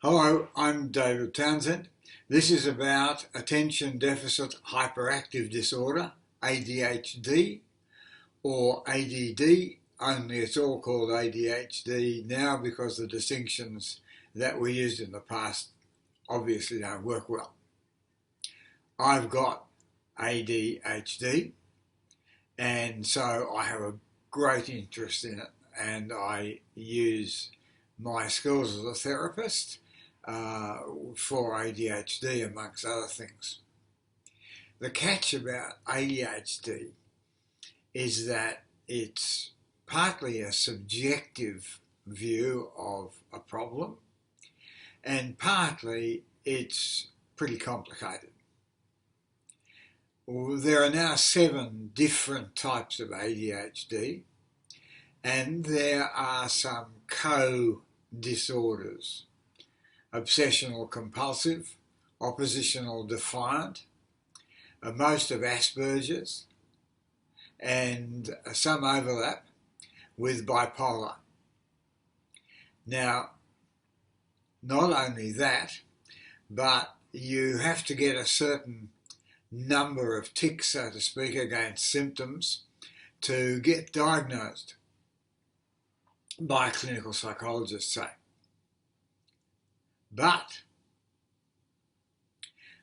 Hello, I'm David Townsend. This is about attention deficit hyperactive disorder, ADHD or ADD, only it's all called ADHD now because the distinctions that we used in the past obviously don't work well. I've got ADHD and so I have a great interest in it, and I use my skills as a therapist for ADHD amongst other things. The catch about ADHD is that it's partly a subjective view of a problem and partly it's pretty complicated. There are now 7 different types of ADHD, and there are some co-disorders: obsessional compulsive, oppositional defiant, most of Asperger's, and some overlap with bipolar. Now, not only that, but you have to get a certain number of ticks, so to speak, against symptoms to get diagnosed by a clinical psychologist, say. But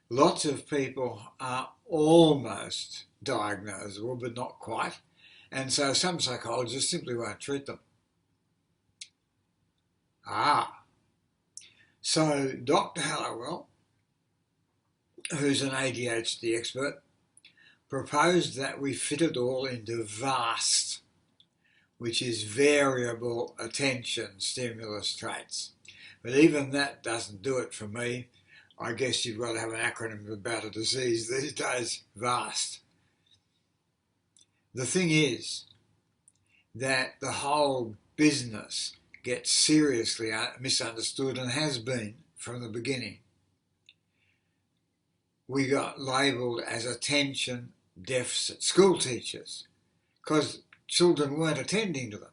lots of people are almost diagnosable, but not quite, and so some psychologists simply won't treat them. So Dr. Hallowell, who's an ADHD expert, proposed that we fit it all into VAST, which is variable attention stimulus traits. But even that doesn't do it for me. I guess you've got to have an acronym about a disease these days, VAST. The thing is that the whole business gets seriously misunderstood and has been from the beginning. We got labelled as attention deficit school teachers because children weren't attending to them.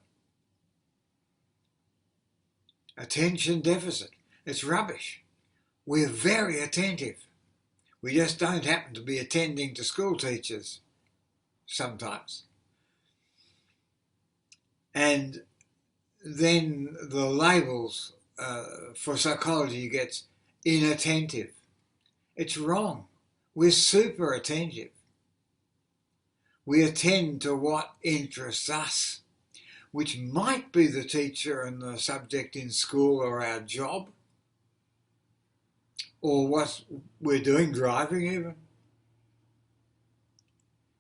Attention deficit, it's rubbish. We're very attentive. We just don't happen to be attending to school teachers sometimes. And then the labels for psychology gets inattentive. It's wrong. We're super attentive. We attend to what interests us, which might be the teacher and the subject in school or our job, or what we're doing, driving even.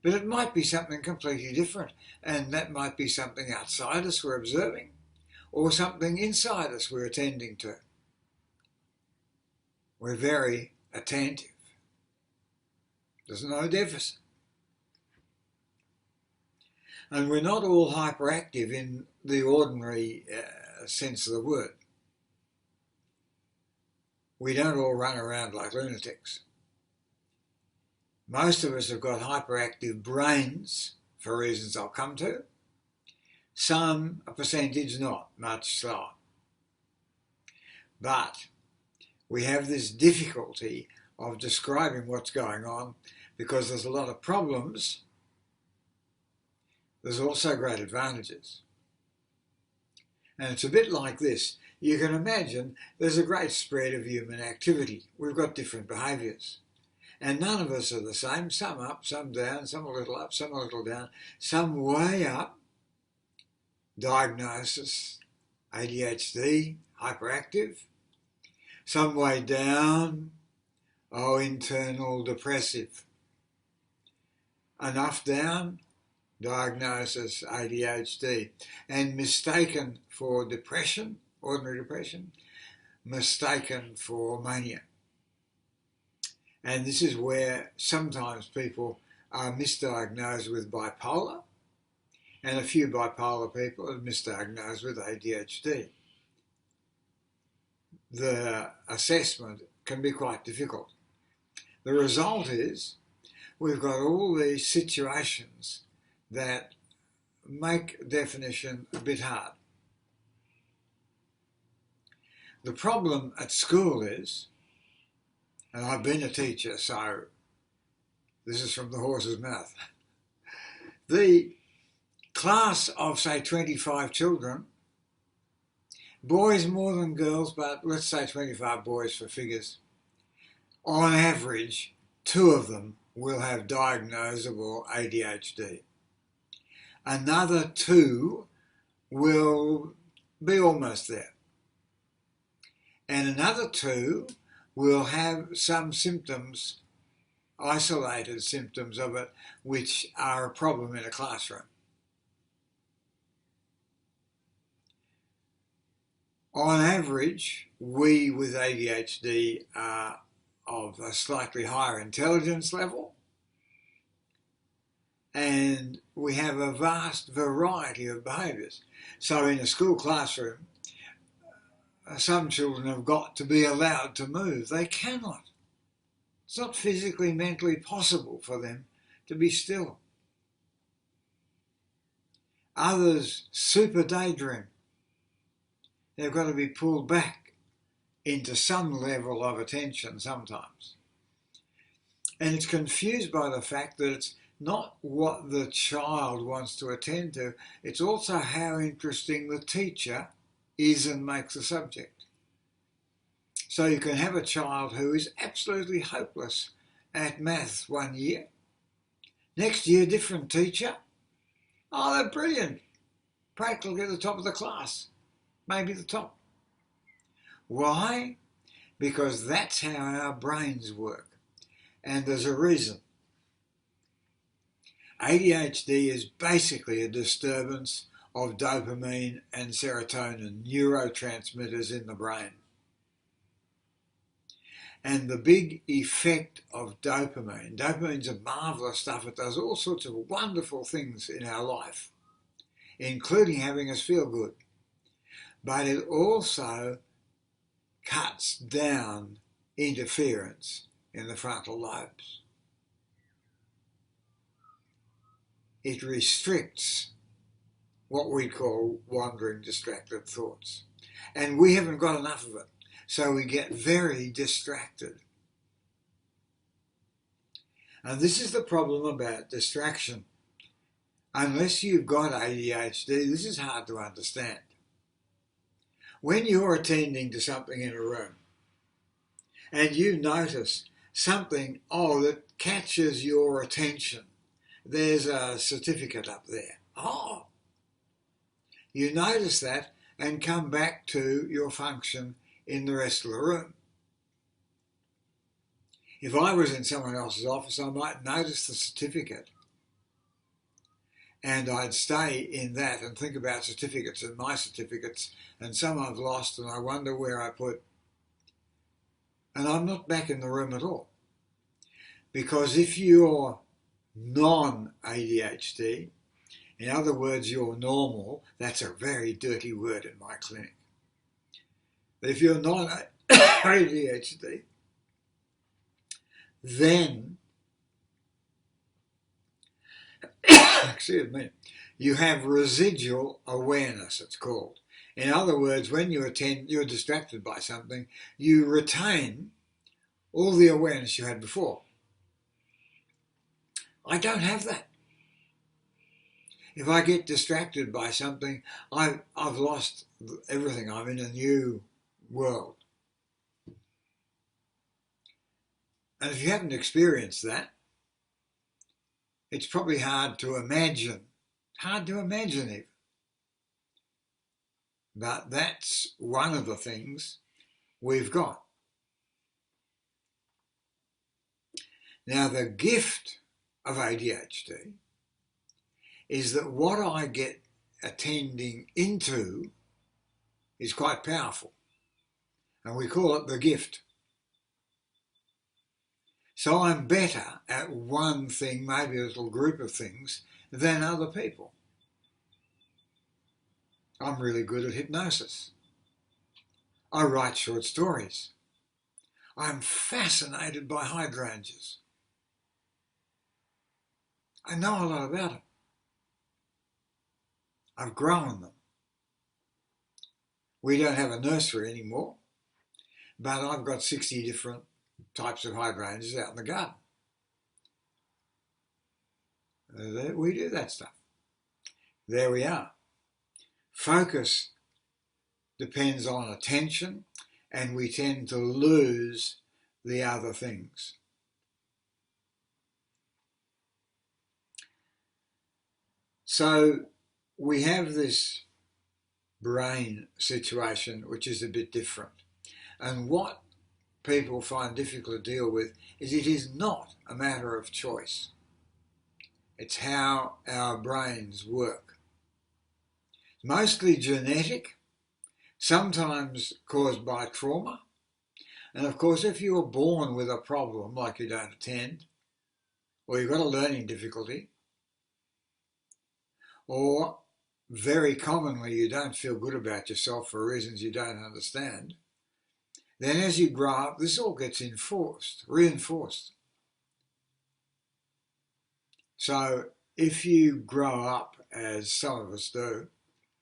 But it might be something completely different, and that might be something outside us we're observing, or something inside us we're attending to. We're very attentive. There's no deficit. And we're not all hyperactive in the ordinary sense of the word. We don't all run around like lunatics. Most of us have got hyperactive brains for reasons I'll come to. Some, a percentage not, much slower. But we have this difficulty of describing what's going on because there's a lot of problems. There's also great advantages. And it's a bit like this. You can imagine there's a great spread of human activity. We've got different behaviours. And none of us are the same. Some up, some down, some a little up, some a little down, some way up. Diagnosis, ADHD, hyperactive. Some way down, internal depressive. Enough down, diagnosis ADHD, and mistaken for depression, ordinary depression, mistaken for mania. And this is where sometimes people are misdiagnosed with bipolar, and a few bipolar people are misdiagnosed with ADHD. The assessment can be quite difficult. The result is we've got all these situations that make definition a bit hard. The problem at school is, and I've been a teacher, so this is from the horse's mouth, the class of, say, 25 children, boys more than girls, but let's say 25 boys for figures, on average, 2 of them will have diagnosable ADHD. Another 2 will be almost there. And another 2 will have some symptoms, isolated symptoms of it, which are a problem in a classroom. On average, we with ADHD are of a slightly higher intelligence level, and we have a vast variety of behaviours. So in a school classroom, some children have got to be allowed to move. They cannot. It's not physically, mentally possible for them to be still. Others super daydream. They've got to be pulled back into some level of attention sometimes. And it's confused by the fact that it's not what the child wants to attend to, it's also how interesting the teacher is and makes the subject. So you can have a child who is absolutely hopeless at maths one year. Next year, different teacher. Oh, they're brilliant. Practically at the top of the class. Maybe the top. Why? Because that's how our brains work. And there's a reason. ADHD is basically a disturbance of dopamine and serotonin, neurotransmitters in the brain. And the big effect of dopamine's a marvellous stuff. It does all sorts of wonderful things in our life, including having us feel good. But it also cuts down interference in the frontal lobes. It restricts what we call wandering, distracted thoughts. And we haven't got enough of it, so we get very distracted. And this is the problem about distraction. Unless you've got ADHD, this is hard to understand. When you're attending to something in a room and you notice something, that catches your attention, there's a certificate up there. You notice that and come back to your function in the rest of the room. If I was in someone else's office, I might notice the certificate and I'd stay in that and think about certificates and my certificates and some I've lost and I wonder where I put. And I'm not back in the room at all. Because if you're non-ADHD, in other words, you're normal, that's a very dirty word in my clinic. But if you're non-ADHD, then excuse me, you have residual awareness, it's called. In other words, when you're distracted by something, you retain all the awareness you had before. I don't have that. If I get distracted by something, I've lost everything. I'm in a new world. And if you haven't experienced that, it's probably hard to imagine. Hard to imagine even. But that's one of the things we've got. Now, the gift of ADHD is that what I get attending into is quite powerful. And we call it the gift. So I'm better at one thing, maybe a little group of things, than other people. I'm really good at hypnosis. I write short stories. I'm fascinated by hydrangeas. I know a lot about them. I've grown them. We don't have a nursery anymore, but I've got 60 different types of hydrangeas out in the garden. We do that stuff. There we are. Focus depends on attention, and we tend to lose the other things. So we have this brain situation which is a bit different. And what people find difficult to deal with is it is not a matter of choice. It's how our brains work. Mostly genetic, sometimes caused by trauma. And of course, if you were born with a problem like you don't attend, or you've got a learning difficulty, or very commonly you don't feel good about yourself for reasons you don't understand, then as you grow up, this all gets reinforced. So if you grow up, as some of us do,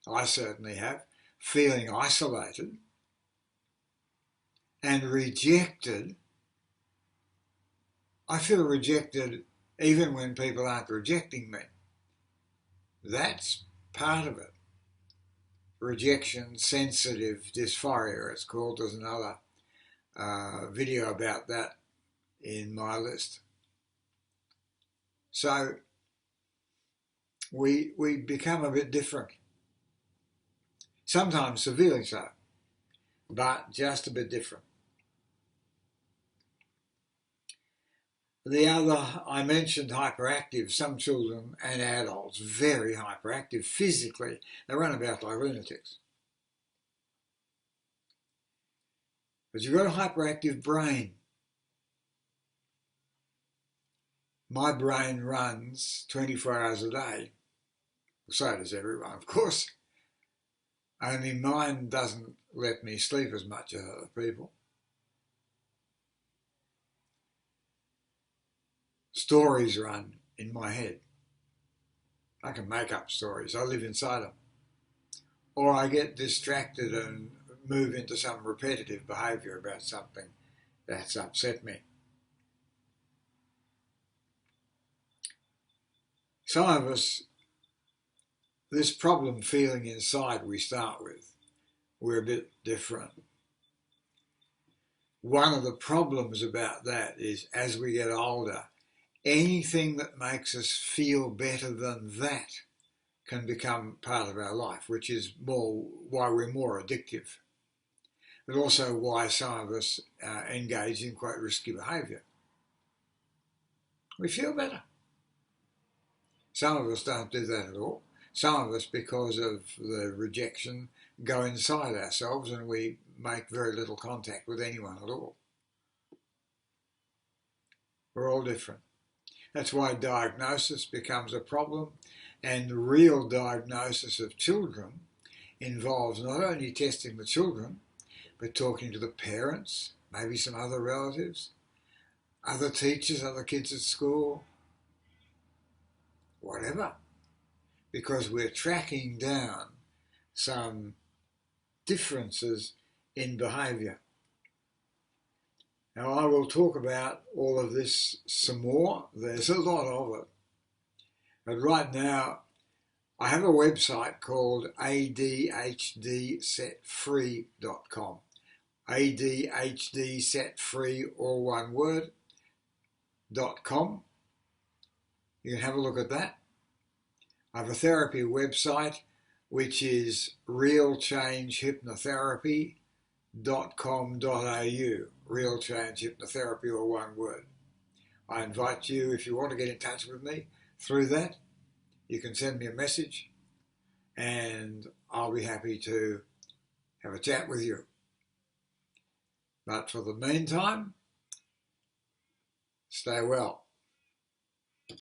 I certainly have, feeling isolated and rejected, I feel rejected even when people aren't rejecting me. That's part of it. Rejection sensitive dysphoria, it's called. There's another video about that in my list. So we become a bit different. Sometimes severely so, but just a bit different. The other, I mentioned hyperactive, some children and adults, very hyperactive physically. They run about like lunatics. But you've got a hyperactive brain. My brain runs 24 hours a day. So does everyone, of course. Only mine doesn't let me sleep as much as other people. Stories run in my head. I can make up stories. I live inside them. Or I get distracted and move into some repetitive behaviour about something that's upset me. Some of us, this problem feeling inside we start with, we're a bit different. One of the problems about that is as we get older, anything that makes us feel better than that can become part of our life, which is why we're more addictive, but also why some of us engage in quite risky behaviour. We feel better. Some of us don't do that at all. Some of us, because of the rejection, go inside ourselves and we make very little contact with anyone at all. We're all different. That's why diagnosis becomes a problem, and the real diagnosis of children involves not only testing the children, but talking to the parents, maybe some other relatives, other teachers, other kids at school, whatever, because we're tracking down some differences in behaviour. Now, I will talk about all of this some more. There's a lot of it. But right now, I have a website called ADHDsetfree.com. ADHDsetfree, all one word, .com. You can have a look at that. I have a therapy website, which is realchangehypnotherapy.com.au. Real Change Hypnotherapy, or one word. I invite you, if you want to get in touch with me through that, you can send me a message and I'll be happy to have a chat with you. But for the meantime, stay well.